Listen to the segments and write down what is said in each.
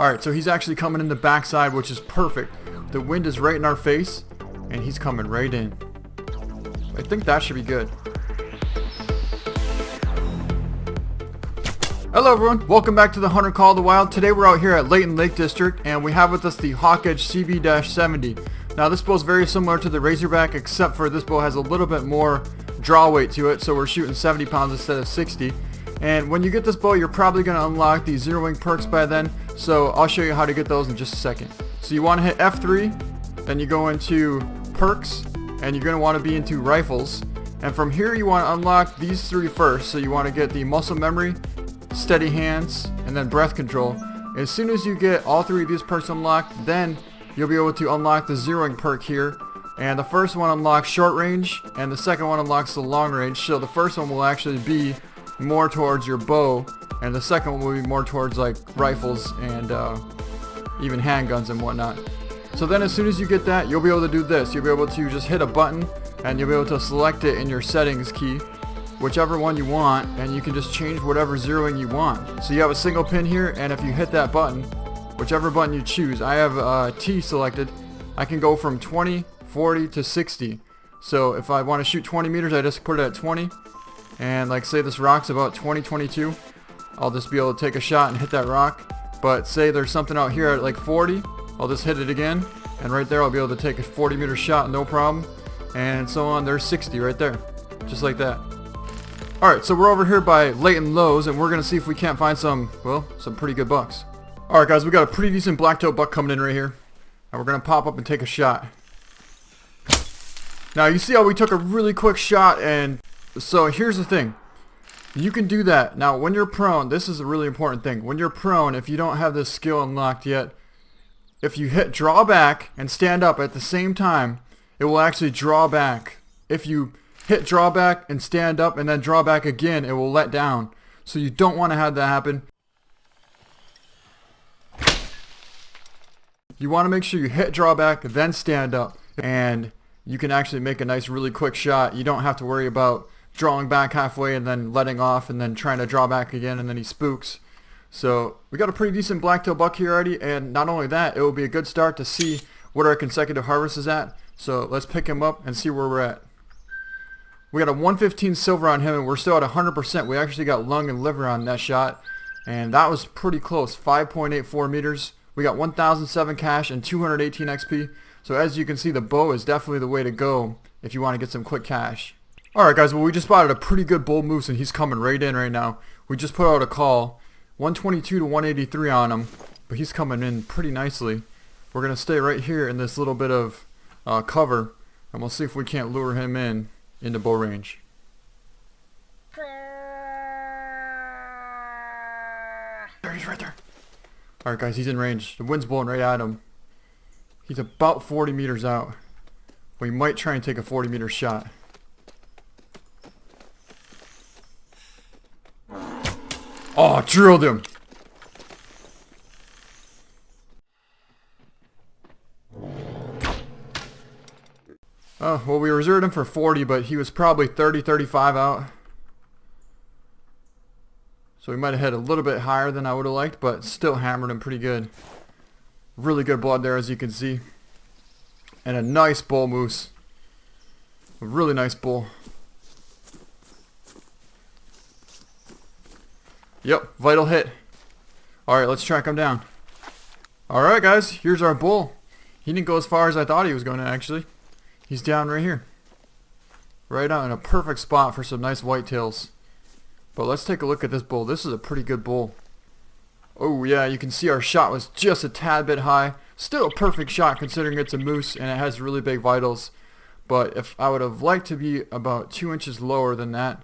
Alright, so he's actually coming in the backside, which is perfect. The wind is right in our face, and he's coming right in. I think that should be good. Hello everyone, welcome back to the Hunter Call of the Wild. Today we're out here at Layton Lake District, and we have with us the HawkEdge CB-70. Now this bow is very similar to the Razorback, except for this bow has a little bit more draw weight to it, so we're shooting 70 pounds instead of 60. And when you get this bow, you're probably going to unlock the Zero Wing perks by then, so I'll show you how to get those in just a second. So you want to hit F3, then you go into perks, and you're going to want to be into rifles. And from here you want to unlock these three first, so you want to get the muscle memory, steady hands, and then breath control. As soon as you get all three of these perks unlocked, then you'll be able to unlock the zeroing perk here. And the first one unlocks short range, and the second one unlocks the long range. So the first one will actually be more towards your bow, and the second one will be more towards like rifles and even handguns and whatnot. So then as soon as you get that, you'll be able to do this. You'll be able to just hit a button, and you'll be able to select it in your settings key, whichever one you want, and you can just change whatever zeroing you want. So you have a single pin here, and if you hit that button, whichever button you choose, I have T selected, I can go from 20, 40 to 60. So if I want to shoot 20 meters, I just put it at 20, and like say this rock's about 20, 22, I'll just be able to take a shot and hit that rock. But say there's something out here at like 40, I'll just hit it again, and right there I'll be able to take a 40 meter shot, no problem, and so on. There's 60 right there, just like that. Alright, so we're over here by Layton Lowe's, and we're going to see if we can't find some pretty good bucks. Alright guys, we got a pretty decent black-toe buck coming in right here, and we're going to pop up and take a shot. Now you see how we took a really quick shot, and so here's the thing. You can do that. Now when you're prone, this is a really important thing. When you're prone, if you don't have this skill unlocked yet, if you hit draw back and stand up at the same time, it will actually draw back. If you hit draw back and stand up and then draw back again, it will let down. So you don't want to have that happen. You want to make sure you hit draw back, then stand up, and you can actually make a nice really quick shot. You don't have to worry about drawing back halfway and then letting off and then trying to draw back again and then he spooks. So we got a pretty decent blacktail buck here already, and not only that, it will be a good start to see what our consecutive harvest is at. So let's pick him up and see where we're at. We got a 115 silver on him, and we're still at 100%. We actually got lung and liver on that shot, and that was pretty close. 5.84 meters. We got 1007 cash and 218 XP. So as you can see, the bow is definitely the way to go if you want to get some quick cash. Alright guys, well we just spotted a pretty good bull moose, and he's coming right in right now. We just put out a call. 122 to 183 on him, but he's coming in pretty nicely. We're going to stay right here in this little bit of cover, and we'll see if we can't lure him in into bow range. There, he's right there. Alright guys, he's in range. The wind's blowing right at him. He's about 40 meters out. We might try and take a 40 meter shot. Oh, drilled him. Oh, well, we reserved him for 40, but he was probably 30, 35 out. So we might have hit a little bit higher than I would have liked, but still hammered him pretty good. Really good blood there, as you can see. And a nice bull moose. A really nice bull. Yep, vital hit. Alright, let's track him down. Alright guys, here's our bull. He didn't go as far as I thought he was going to actually. He's down right here. Right out in a perfect spot for some nice whitetails. But let's take a look at this bull. This is a pretty good bull. Oh yeah, you can see our shot was just a tad bit high. Still a perfect shot considering it's a moose and it has really big vitals. But if I would have liked to be about 2 inches lower than that.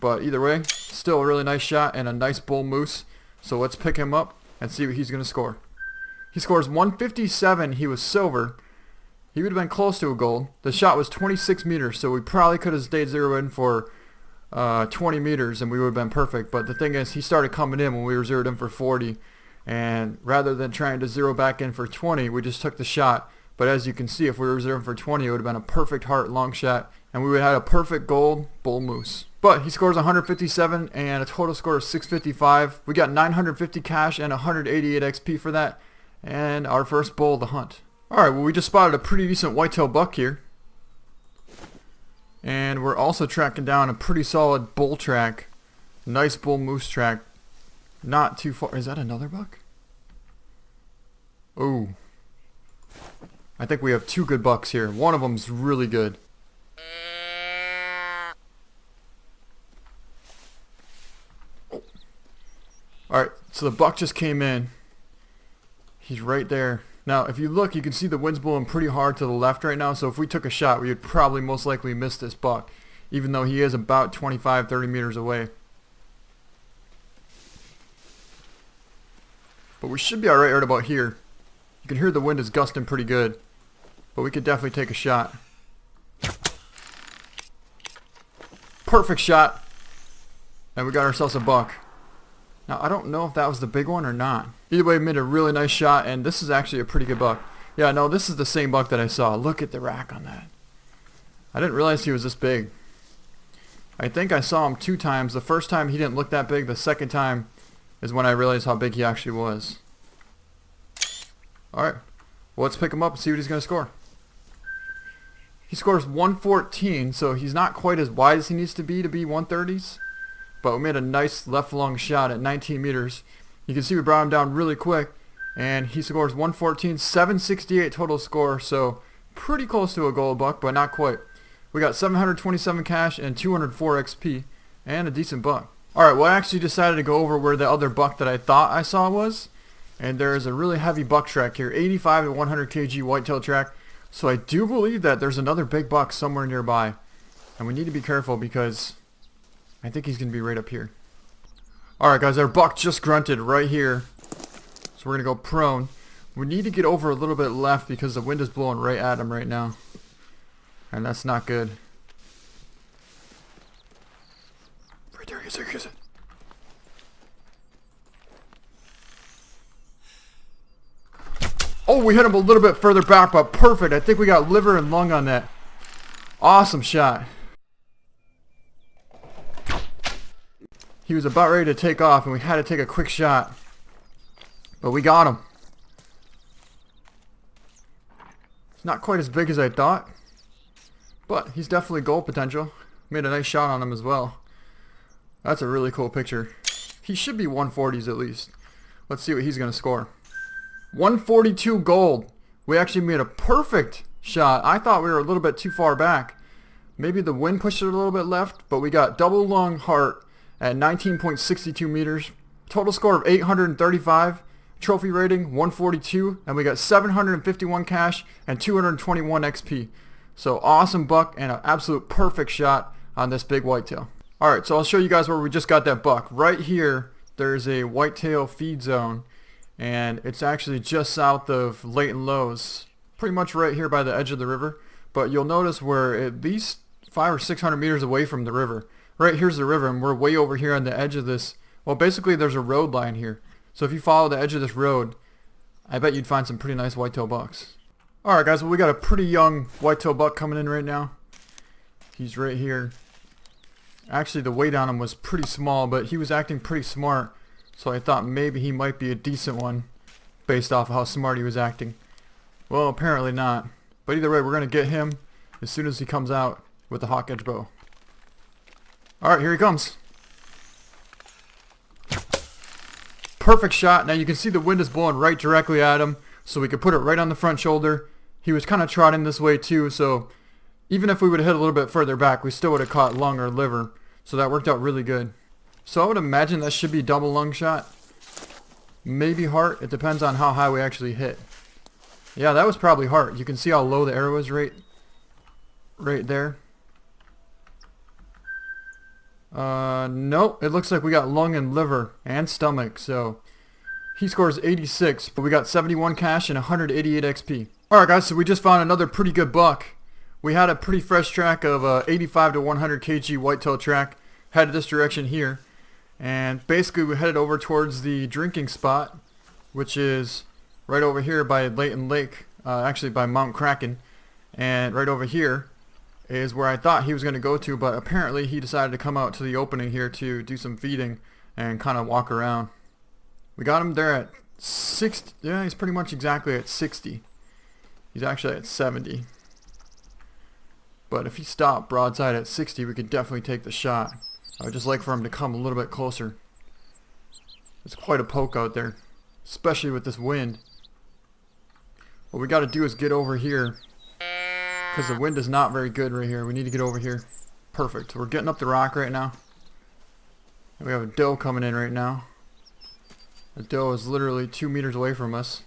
But either way, still a really nice shot and a nice bull moose. So let's pick him up and see what he's going to score. He scores 157. He was silver. He would have been close to a gold. The shot was 26 meters, so we probably could have stayed zero in for 20 meters and we would have been perfect. But the thing is, he started coming in when we reserved him for 40. And rather than trying to zero back in for 20, we just took the shot. But as you can see, if we reserved him for 20, it would have been a perfect heart long shot and we would have had a perfect gold bull moose. But he scores 157 and a total score of 655. We got 950 cash and 188 XP for that, and our first bull of the hunt. Alright, well we just spotted a pretty decent whitetail buck here. And we're also tracking down a pretty solid bull track. Nice bull moose track. Not too far. Is that another buck? Ooh. I think we have two good bucks here. One of them's really good. Oh. Alright, so the buck just came in. He's right there. Now, if you look, you can see the wind's blowing pretty hard to the left right now, so if we took a shot, we would probably most likely miss this buck, even though he is about 25-30 meters away. But we should be alright right about here. You can hear the wind is gusting pretty good, but we could definitely take a shot. Perfect shot, and we got ourselves a buck. Now, I don't know if that was the big one or not. Either way, we made a really nice shot, and this is actually a pretty good buck. Yeah, no, this is the same buck that I saw. Look at the rack on that. I didn't realize he was this big. I think I saw him 2 times. The first time he didn't look that big. The second time is when I realized how big he actually was. Alright, well, let's pick him up and see what he's going to score. He scores 114, so he's not quite as wide as he needs to be 130s. But we made a nice left long shot at 19 meters. You can see we brought him down really quick, and he scores 114, 768 total score, so pretty close to a gold buck, but not quite. We got 727 cash and 204 XP, and a decent buck. Alright, well I actually decided to go over where the other buck that I thought I saw was, and there is a really heavy buck track here, 85 to 100 kg whitetail track, so I do believe that there's another big buck somewhere nearby, and we need to be careful because I think he's going to be right up here. Alright guys, our buck just grunted right here. So we're going to go prone. We need to get over a little bit left because the wind is blowing right at him right now. And that's not good. Right there, yes, there he is. Oh, we hit him a little bit further back, but perfect. I think we got liver and lung on that. Awesome shot. He was about ready to take off, and we had to take a quick shot. But we got him. He's not quite as big as I thought, but he's definitely gold potential. Made a nice shot on him as well. That's a really cool picture. He should be 140s at least. Let's see what he's going to score. 142 gold. We actually made a perfect shot. I thought we were a little bit too far back. Maybe the wind pushed it a little bit left, but we got double lung heart at 19.62 meters. Total score of 835. Trophy rating 142, and we got 751 cash and 221 XP. So awesome buck and an absolute perfect shot on this big whitetail. Alright, so I'll show you guys where we just got that buck. Right here, there's a whitetail feed zone, and it's actually just south of Layton Lowe's, pretty much right here by the edge of the river. But you'll notice we're at least 500 or 600 meters away from the river. Right here's the river, and we're way over here on the edge of this. Well, basically there's a road line here. So if you follow the edge of this road, I bet you'd find some pretty nice whitetail bucks. Alright guys, well we got a pretty young whitetail buck coming in right now. He's right here. Actually the weight on him was pretty small, but he was acting pretty smart. So I thought maybe he might be a decent one based off of how smart he was acting. Well, apparently not. But either way, we're going to get him as soon as he comes out with the HawkEdge bow. Alright, here he comes. Perfect shot. Now you can see the wind is blowing right directly at him, so we could put it right on the front shoulder. He was kind of trotting this way too, so even if we would have hit a little bit further back, we still would have caught lung or liver. So that worked out really good. So I would imagine that should be double lung shot. Maybe heart. It depends on how high we actually hit. Yeah, that was probably heart. You can see how low the arrow is right there. Nope. It looks like we got lung and liver and stomach. So he scores 86, but we got 71 cash and 188 XP. Alright guys, so we just found another pretty good buck. We had a pretty fresh track of 85 to 100 kg whitetail track. Headed this direction here. And basically we headed over towards the drinking spot, which is right over here by Layton Lake, actually by Mount Kraken. And right over here is where I thought he was going to go to, but apparently he decided to come out to the opening here to do some feeding and kind of walk around. We got him there at 60. Yeah, he's pretty much exactly at 60. He's actually at 70. But if he stopped broadside at 60, we could definitely take the shot. I would just like for him to come a little bit closer. It's quite a poke out there, especially with this wind. What we got to do is get over here, because the wind is not very good right here. We need to get over here. Perfect. We're getting up the rock right now. And we have a doe coming in right now. The doe is literally 2 meters away from us.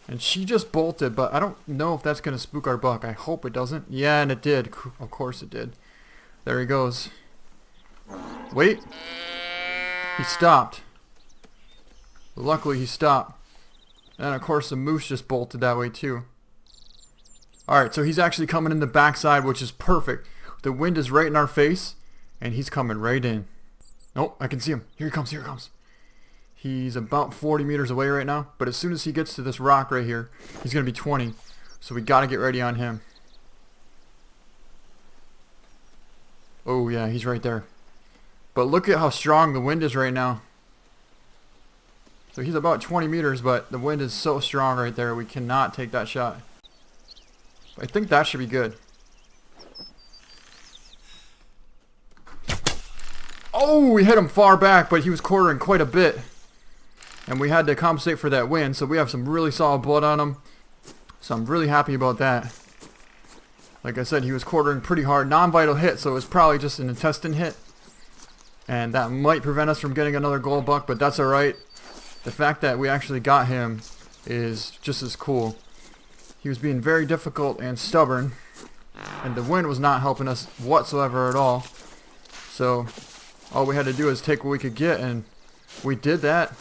And she just bolted, but I don't know if that's going to spook our buck. I hope it doesn't. Yeah, and it did. Of course it did. There he goes. Wait. He stopped. Luckily he stopped. And of course the moose just bolted that way too. Alright, so he's actually coming in the backside, which is perfect. The wind is right in our face, and he's coming right in. Oh, I can see him. Here he comes, here he comes. He's about 40 meters away right now, but as soon as he gets to this rock right here, he's going to be 20. So we got to get ready on him. Oh yeah, he's right there. But look at how strong the wind is right now. So he's about 20 meters, but the wind is so strong right there, we cannot take that shot. I think that should be good. Oh, we hit him far back, but he was quartering quite a bit. And we had to compensate for that wind, so we have some really solid blood on him. So I'm really happy about that. Like I said, he was quartering pretty hard. Non-vital hit, so it was probably just an intestine hit. And that might prevent us from getting another gold buck, but that's alright. The fact that we actually got him is just as cool. He was being very difficult and stubborn, and the wind was not helping us whatsoever at all. So all we had to do is take what we could get, and we did that.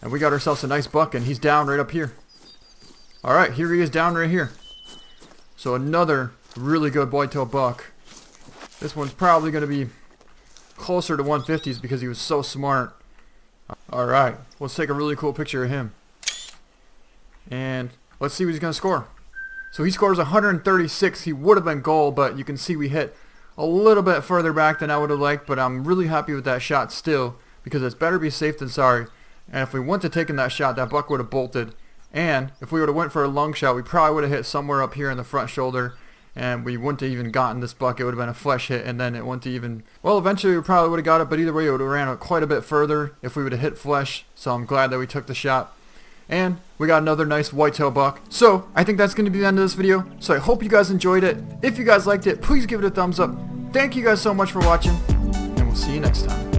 And we got ourselves a nice buck, and he's down right up here. Alright, here he is down right here. So another really good whitetail buck. This one's probably going to be closer to 150s because he was so smart. Alright, let's take a really cool picture of him. And let's see what he's going to score. So he scores 136. He would have been gold, but you can see we hit a little bit further back than I would have liked. But I'm really happy with that shot still, because it's better be safe than sorry. And if we went to taking that shot, that buck would have bolted. And if we would have went for a lung shot, we probably would have hit somewhere up here in the front shoulder. And we wouldn't have even gotten this buck. It would have been a flesh hit, and then it wouldn't even... Well, eventually we probably would have got it, but either way it would have ran quite a bit further if we would have hit flesh. So I'm glad that we took the shot. And we got another nice whitetail buck. So I think that's going to be the end of this video. So I hope you guys enjoyed it. If you guys liked it, please give it a thumbs up. Thank you guys so much for watching, and we'll see you next time.